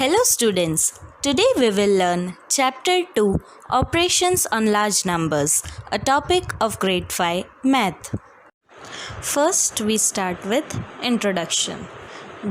Hello students, today we will learn Chapter 2 Operations on Large Numbers, a topic of Grade 5 Math. First we start with Introduction.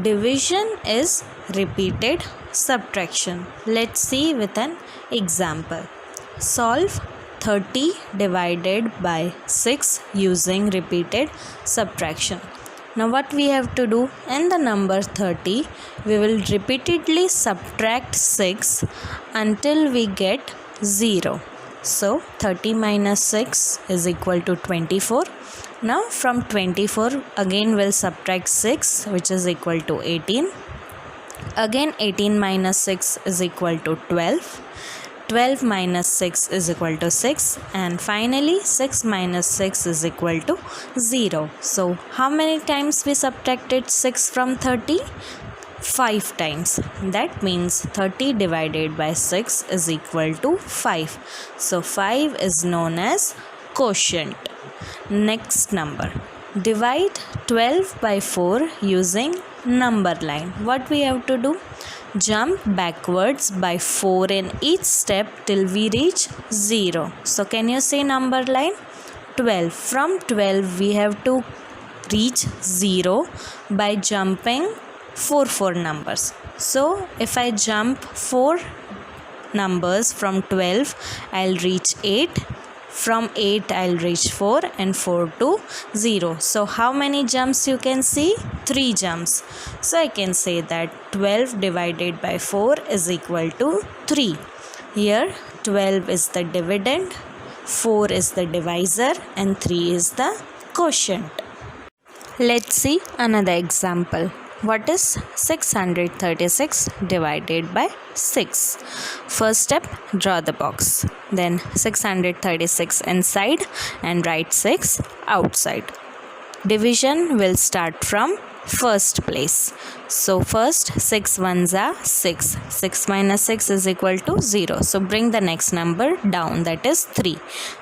Division is repeated subtraction. Let's see with an example. Solve 30 divided by 6 using repeated subtraction. Now what we have to do, in the number 30 we will repeatedly subtract 6 until we get 0. So 30 minus 6 is equal to 24. Now from 24 again we'll subtract 6, which is equal to 18. Again 18 minus 6 is equal to 12. 12 minus 6 is equal to 6, and finally 6 minus 6 is equal to 0. So how many times we subtracted 6 from 30? 5 times. That means 30 divided by 6 is equal to 5. So 5 is known as quotient. Next number. Divide 12 by 4 using number line. What we have to do? Jump backwards by 4 in each step till we reach 0. So can you say number line? 12. From 12 we have to reach 0 by jumping 4 numbers. So if I jump 4 numbers from 12, I'll reach 8. From 8 I'll reach 4, and 4 to 0. So how many jumps you can see? 3 jumps. So I can say that 12 divided by 4 is equal to 3. Here 12 is the dividend, 4 is the divisor, and 3 is the quotient. Let's see another example. What is 636 divided by 6? First step, draw the box. Then 636 inside and write 6 outside. Division will start from first place. So first 6 ones are 6. 6 minus 6 is equal to 0. So bring the next number down, that is 3.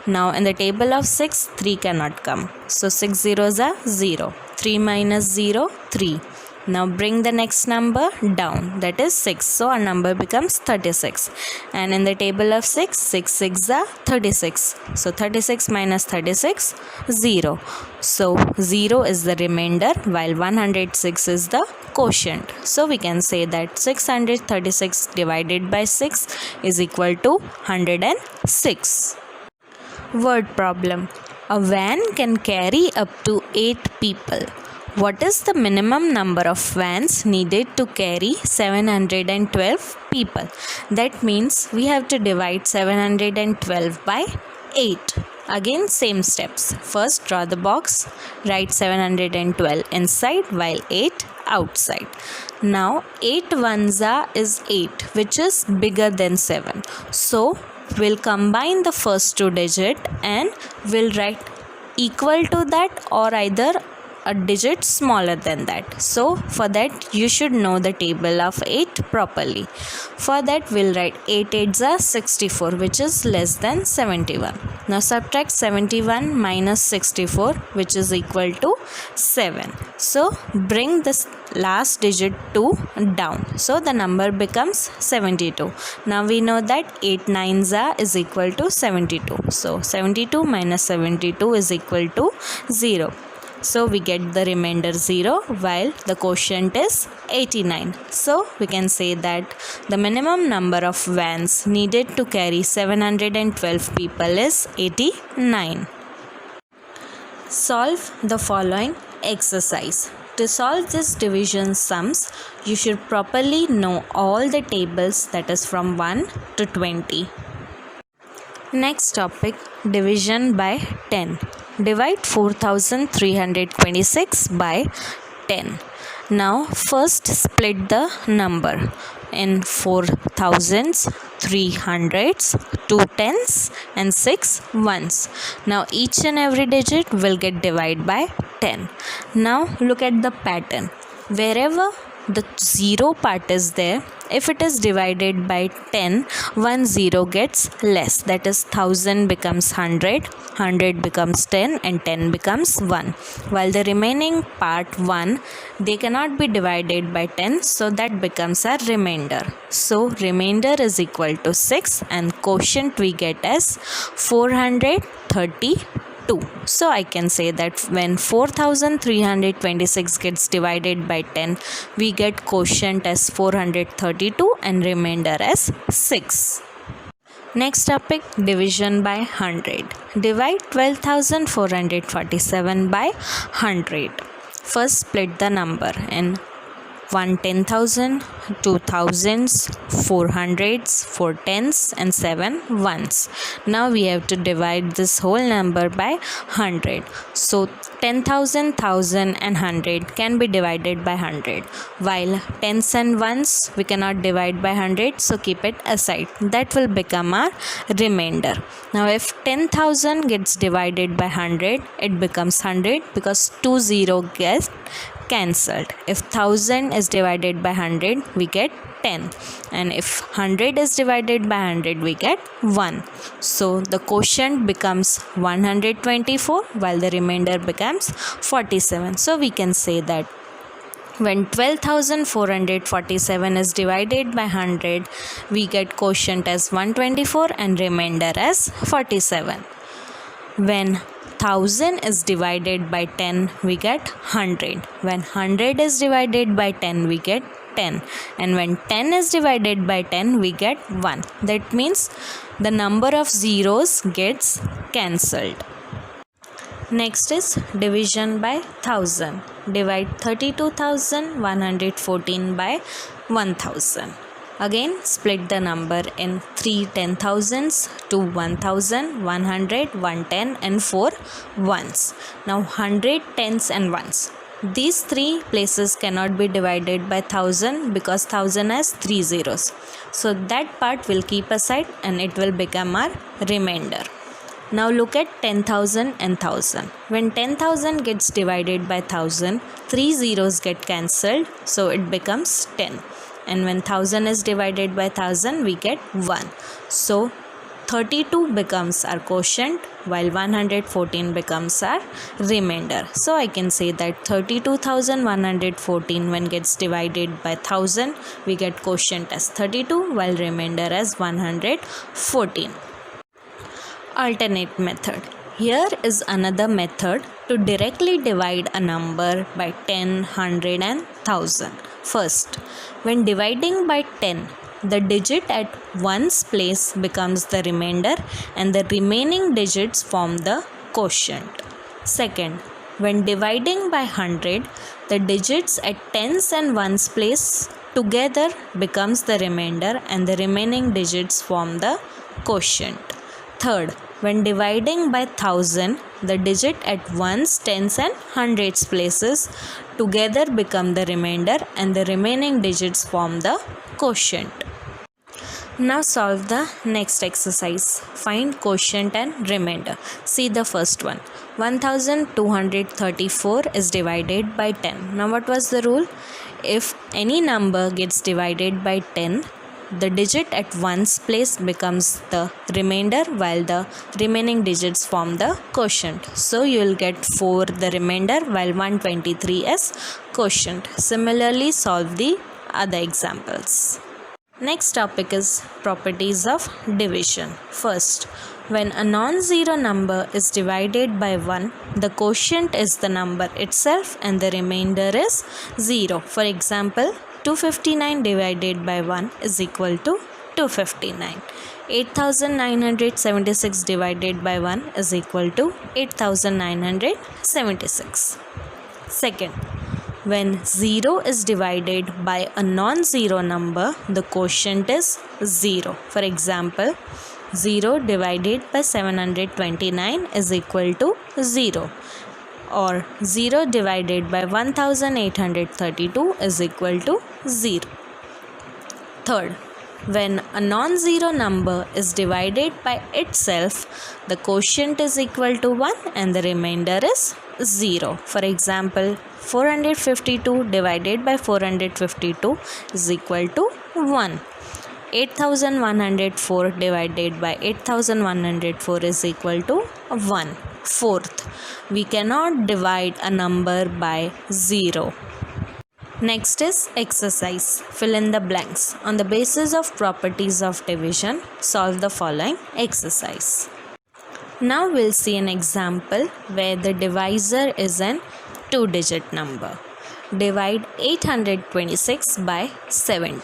Now in the table of 6, 3 cannot come. So 6 zeros are 0. 3 minus 0, 3. Now bring the next number down, that is 6. So our number becomes 36. And in the table of 6, 6 6 are 36. So 36 minus 36, 0. So 0 is the remainder while 106 is the quotient. So we can say that 636 divided by 6 is equal to 106. Word problem. A van can carry up to 8 people. What is the minimum number of vans needed to carry 712 people? That means we have to divide 712 by 8. Again same steps. First draw the box, write 712 inside while 8 outside. Now 8 ones is 8, which is bigger than 7. So we'll combine the first 2 digits and we'll write equal to that or either a digit smaller than that. So for that you should know the table of 8 properly. For that we'll write 8 8s are 64, which is less than 71. Now subtract 71 minus 64, which is equal to 7. So bring this last digit 2 down. So the number becomes 72. Now we know that 8 9s are is equal to 72. So 72 minus 72 is equal to 0. So we get the remainder 0 while the quotient is 89. So we can say that the minimum number of vans needed to carry 712 people is 89. Solve the following exercise. To solve this division sums, you should properly know all the tables, that is from 1 to 20. Next topic, division by 10. Divide 4326 by 10. Now first split the number in 4,000s, 300s, 2 tens and 6 ones. Now each and every digit will get divided by 10. Now look at the pattern. Wherever the 0 part is there. If it is divided by 10, 1 0 gets less, that is 1000 becomes 100, 100 becomes 10, and 10 becomes 1, while the remaining part 1, they cannot be divided by 10, so that becomes our remainder. So remainder is equal to 6, and quotient we get as 432. So I can say that when 4326 gets divided by 10, we get quotient as 432 and remainder as 6. Next topic, division by 100. Divide 12,447 by 100. First split the number in 1 10,000, 2 thousands, 4 hundreds, 4 tens, and 7 ones. Now we have to divide this whole number by 100. So 10,000, 1,000 and 100 can be divided by 100, while tens and ones we cannot divide by 100, so keep it aside. That will become our remainder. Now if 10,000 gets divided by 100, it becomes 100 because 2 0 gets cancelled. If 1000 is divided by 100, we get 10, and if 100 is divided by 100, we get 1. So the quotient becomes 124, while the remainder becomes 47. So we can say that when 12,447 is divided by 100, we get quotient as 124 and remainder as 47. When 1000 is divided by 10, we get 100. When 100 is divided by 10, we get 10. And when 10 is divided by 10, we get 1. That means the number of zeros gets cancelled. Next is division by 1000. Divide 32,114 by 1000. Again, split the number in 3 10,000s, 2 1,000, 100, 110 and 4 ones. Now 100, tens and ones. These three places cannot be divided by 1000 because 1000 has 3 zeros. So that part will keep aside and it will become our remainder. Now look at 10,000 and 1000. When 10,000 gets divided by 1000, 3 zeros get cancelled, so it becomes 10. And when 1000 is divided by 1000, we get 1. So 32 becomes our quotient, while 114 becomes our remainder. So I can say that 32,114 when gets divided by 1000, we get quotient as 32, while remainder as 114. Alternate method. Here is another method to directly divide a number by 10, 100 and 1000. First, when dividing by 10, the digit at ones place becomes the remainder and the remaining digits form the quotient. Second, when dividing by 100, the digits at tens and ones place together becomes the remainder and the remaining digits form the quotient. Third, when dividing by 1000, the digit at ones, tens and hundreds places together become the remainder and the remaining digits form the quotient. Now solve the next exercise. Find quotient and remainder. See the first one. 1234 is divided by 10. Now what was the rule? If any number gets divided by 10, the digit at ones place becomes the remainder while the remaining digits form the quotient. So you will get 4 the remainder while 123 is quotient. Similarly, solve the other examples. Next topic is properties of division. First, when a non-zero number is divided by 1, the quotient is the number itself and the remainder is 0. For example, 259 divided by 1 is equal to 259. 8976 divided by 1 is equal to 8976. Second, when 0 is divided by a non-zero number, the quotient is 0. For example, 0 divided by 729 is equal to 0. Or 0 divided by 1832 is equal to 0. Third, When a non-zero number is divided by itself, the quotient is equal to 1 and the remainder is 0. For example, 452 divided by 452 is equal to 1. 8104 divided by 8104 is equal to 1. Fourth, we cannot divide a number by 0. Next is exercise. Fill in the blanks. On the basis of properties of division, solve the following exercise. Now we'll see an example where the divisor is an 2-digit number. Divide 826 by 70.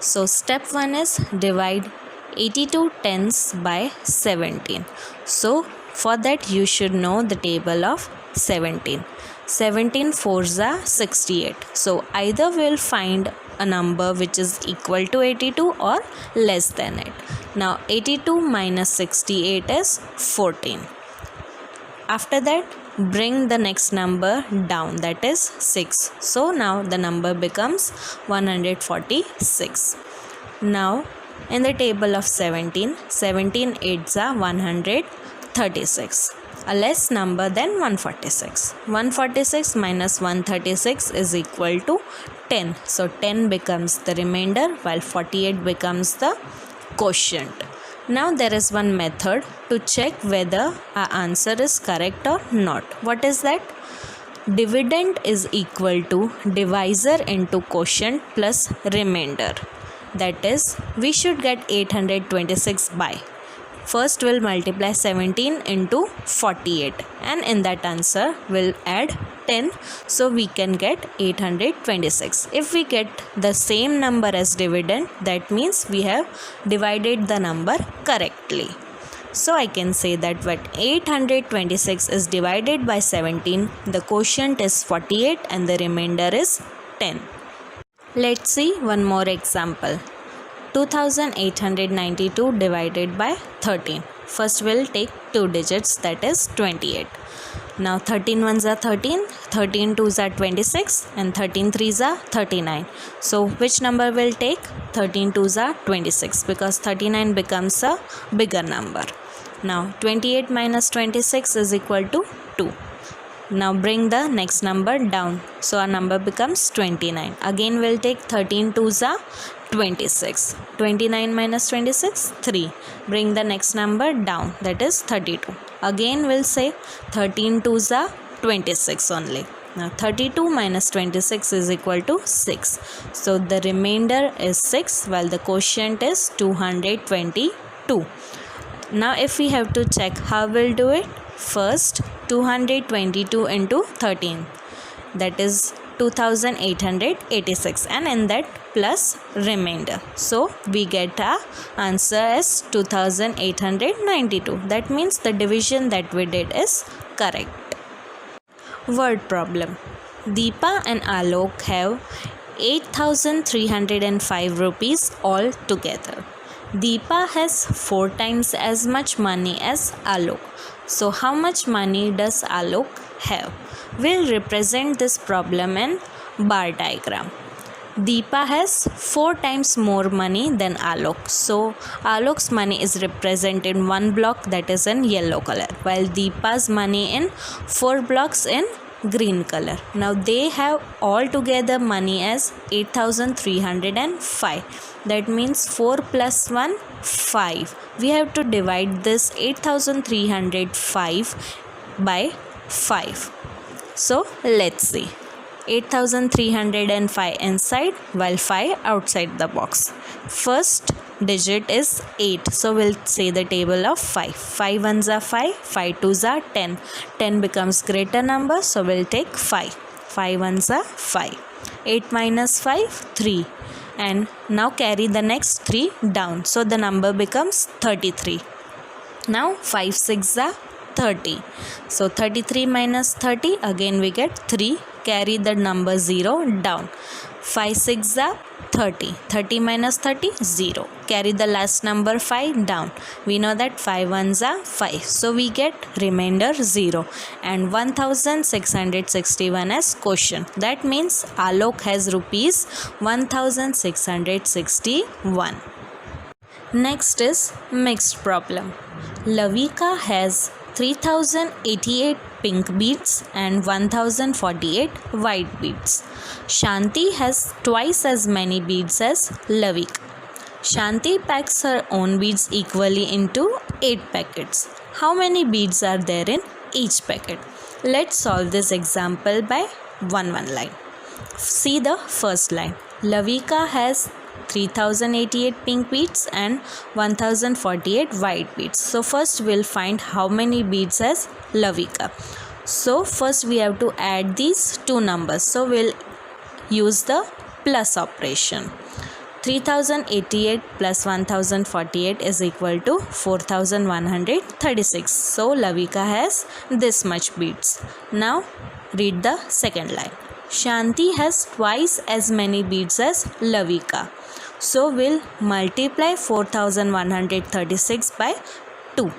So step 1 is divide 82 tens by 17. So for that you should know the table of 17. 17 fours are 68. So either we'll find a number which is equal to 82 or less than it. Now 82 minus 68 is 14. After that, bring the next number down, that is 6. So now the number becomes 146. Now in the table of 17, 17 8s are 136. A less number than 146. 146 minus 136 is equal to 10. So 10 becomes the remainder while 48 becomes the quotient. Now there is one method to check whether our answer is correct or not. What is that? Dividend is equal to divisor into quotient plus remainder. That is, we should get 826 by. First we'll multiply 17 into 48 and in that answer we'll add 10, so we can get 826. If we get the same number as dividend, that means we have divided the number correctly. So I can say that when 826 is divided by 17, the quotient is 48 and the remainder is 10. Let's see one more example. 2892 divided by 13. First we'll take 2 digits, that is 28. Now 13 ones are 13, 13 twos are 26 and 13 threes are 39. So which number will take? 13 twos are 26 because 39 becomes a bigger number. Now 28 minus 26 is equal to 2. Now bring the next number down. So our number becomes 29. Again we'll take 13 twos are 26. 29 minus 26, 3. Bring the next number down, that is 32. Again we'll say 13 twos are 26 only. Now 32 minus 26 is equal to 6. So the remainder is 6 while the quotient is 222. Now if we have to check how we'll do it, first 222 into 13, that is 2886, and in that plus remainder. So we get our answer as 2892. That means the division that we did is correct. Word problem. Deepa and Alok have 8,305 rupees all together. Deepa has 4 times as much money as Alok. So how much money does Alok have? We'll represent this problem in bar diagram. Deepa has 4 times more money than Alok. So Alok's money is represented in 1 block, that is in yellow color, while Deepa's money in 4 blocks in green color. Now they have all together money as 8,305. That means 4 plus 1, 5. We have to divide this 8,305 by 5. So let's see. 8,305 inside while 5 outside the box. First digit is 8. So we'll say the table of 5. 5 ones are 5, 5 twos are 10. 10 becomes greater number, so we'll take 5. 5 ones are 5. 8 minus 5, 3. And now carry the next 3 down. So the number becomes 33. Now 5 6 are 30. So 33 minus 30, again we get 3. Carry the number 0 down. 5 6 are 30. 30 minus 30, 0. Carry the last number 5 down. We know that 5 ones are 5. So we get remainder 0. And 1661 as quotient. That means Alok has rupees 1661. Next is mixed problem. Lavika has 3088 pink beads and 1048 white beads. Shanti has twice as many beads as Lavika. Shanti packs her own beads equally into 8 packets. How many beads are there in each packet? Let's solve this example by one line. See the first line. Lavika has 3088 pink beads and 1048 white beads. So first we'll find how many beads has Lavika. So first we have to add these two numbers. So we'll use the plus operation. 3088 plus 1048 is equal to 4136. So Lavika has this much beads. Now read the second line. Shanti has twice as many beads as Lavika. So we'll multiply 4136 by 2.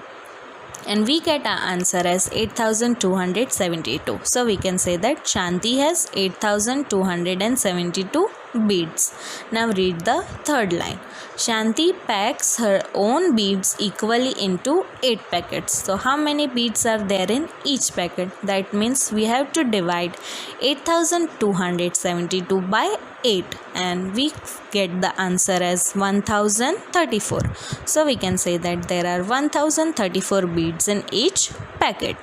And we get our answer as 8272. So we can say that Shanti has 8272 beads. Now read the third line. Shanti packs her own beads equally into 8 packets. So how many beads are there in each packet? That means we have to divide 8272 by 8 and we get the answer as 1034. So we can say that there are 1034 beads in each packet.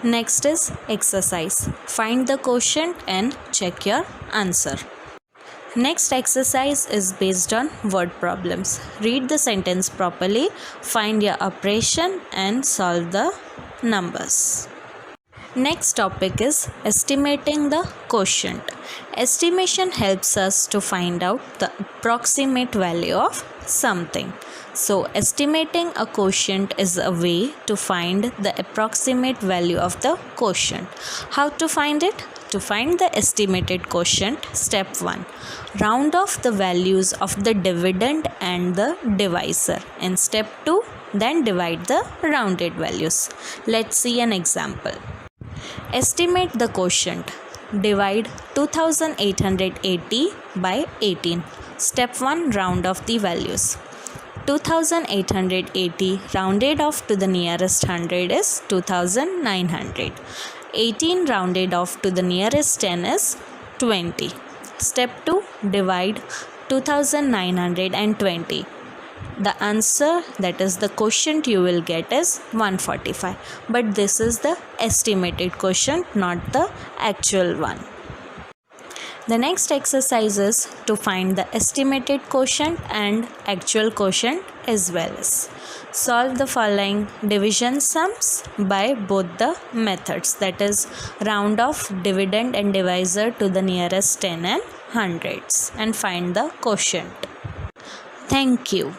Next is exercise. Find the quotient and check your answer. Next exercise is based on word problems. Read the sentence properly, find your operation and solve the numbers. Next topic is estimating the quotient. Estimation helps us to find out the approximate value of something. So estimating a quotient is a way to find the approximate value of the quotient. How to find it? To find the estimated quotient, step 1. Round off the values of the dividend and the divisor. In step 2, then divide the rounded values. Let's see an example. Estimate the quotient. Divide 2880 by 18. Step 1. Round off the values. 2880 rounded off to the nearest hundred is 2900. 18 rounded off to the nearest 10 is 20. Step 2. Divide 2920. The answer, that is the quotient you will get, is 145. But this is the estimated quotient, not the actual one. The next exercise is to find the estimated quotient and actual quotient as well as. Solve the following division sums by both the methods, that is round off dividend and divisor to the nearest 10 and hundreds, and find the quotient. Thank you.